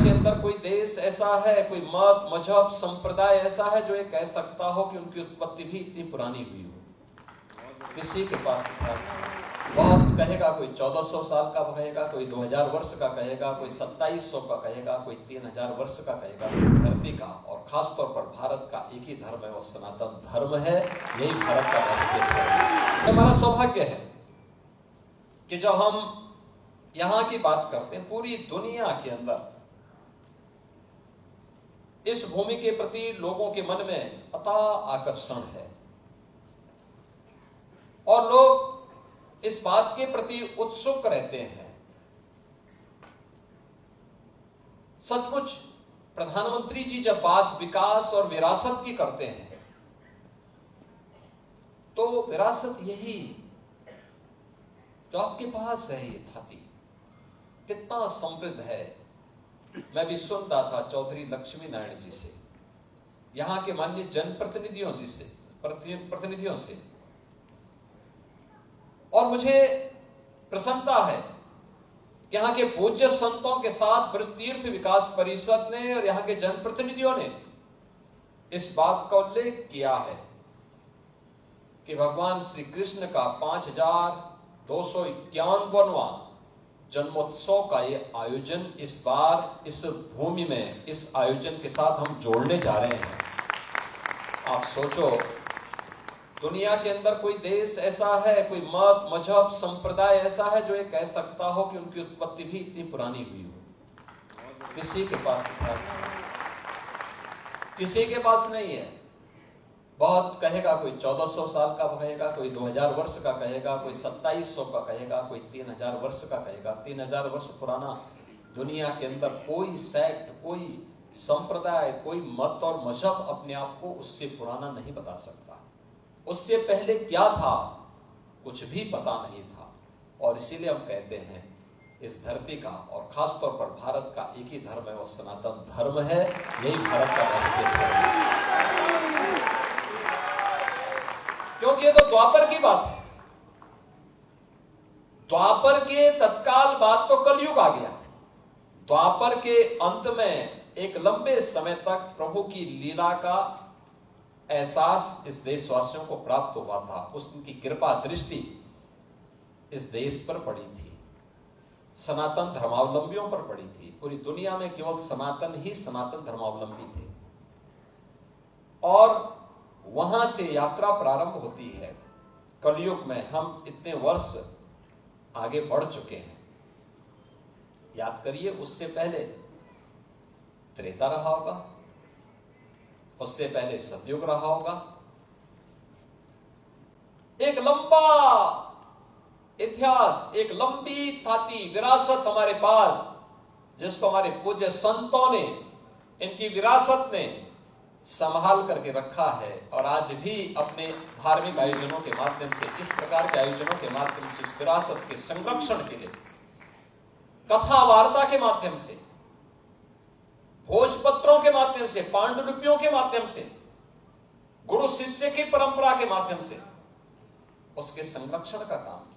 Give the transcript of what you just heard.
के अंदर कोई देश ऐसा है, कोई मत, मजहब, संप्रदाय ऐसा है जो ये कह सकता हो कि उनकी उत्पत्ति भी इतनी पुरानी हुई हो? किसी के पास इतिहास नहीं। बहुत कहेगा, कोई 1400 साल का कहेगा, कोई 2000 वर्ष का कहेगा, कोई 2700 का कहेगा, कोई 3000 वर्ष का कहेगा। इस धरती का और खासतौर पर भारत का एक ही धर्म है, वो सनातन धर्म है। यही भारत का राष्ट्रीय धर्म है। हमारा सौभाग्य है कि जब हम यहां की बात करते हैं, पूरी दुनिया के अंदर इस भूमि के प्रति लोगों के मन में अथाह आकर्षण है और लोग इस बात के प्रति उत्सुक रहते हैं। सचमुच प्रधानमंत्री जी जब बात विकास और विरासत की करते हैं तो विरासत यही जो आपके पास है, ये धरती कितना समृद्ध है। मैं भी सुन रहा था चौधरी लक्ष्मी नारायण जी से, यहां के माननीय जनप्रतिनिधियों जी से, प्रतिनिधियों से, और मुझे प्रसन्नता है कि यहाँ के पूज्य संतों के साथ ब्रज तीर्थ विकास परिषद ने और यहाँ के जनप्रतिनिधियों ने इस बात का उल्लेख किया है कि भगवान श्री कृष्ण का 5251वां जन्मोत्सव का ये आयोजन इस बार इस भूमि में इस आयोजन के साथ हम जोड़ने जा रहे हैं। आप सोचो, दुनिया के अंदर कोई देश ऐसा है, कोई मत, मजहब, संप्रदाय ऐसा है जो ये कह सकता हो कि उनकी उत्पत्ति भी इतनी पुरानी हुई हो? किसी के पास इतिहास नहीं, किसी के पास नहीं है। बहुत कहेगा, कोई 1400 साल का कहेगा, कोई 2000 वर्ष का कहेगा, कोई 2700 का कहेगा, कोई 3000 वर्ष का कहेगा। 3000 वर्ष पुराना दुनिया के अंदर कोई सेक्ट, कोई संप्रदाय, कोई मत और मजहब अपने आप को उससे पुराना नहीं बता सकता। उससे पहले क्या था कुछ भी पता नहीं था। और इसीलिए हम कहते हैं इस धरती का और खासतौर पर भारत का एक ही धर्म है, वो सनातन धर्म है। यही भारत का राष्ट्रीय धर्म है। क्योंकि ये तो द्वापर की बात है। द्वापर के तत्काल बाद तो कलयुग आ गया। द्वापर के अंत में एक लंबे समय तक प्रभु की लीला का एहसास इस देशवासियों को प्राप्त हुआ था। उसकी कृपा दृष्टि इस देश पर पड़ी थी, सनातन धर्मावलंबियों पर पड़ी थी। पूरी दुनिया में केवल सनातन ही सनातन धर्मावलंबी थे। और वहां से यात्रा प्रारंभ होती है। कलयुग में हम इतने वर्ष आगे बढ़ चुके हैं। याद करिए, उससे पहले त्रेता रहा होगा, उससे पहले सतयुग रहा होगा। एक लंबा इतिहास, एक लंबी थाती विरासत हमारे पास, जिसको हमारे पूज्य संतों ने, इनकी विरासत ने संभाल करके रखा है। और आज भी अपने धार्मिक आयोजनों के माध्यम से, इस प्रकार के आयोजनों के माध्यम से, इस विरासत के संरक्षण के लिए, कथा वार्ता के माध्यम से, भोजपत्रों के माध्यम से, पांडुलिपियों के माध्यम से, गुरु शिष्य की परंपरा के माध्यम से उसके संरक्षण का काम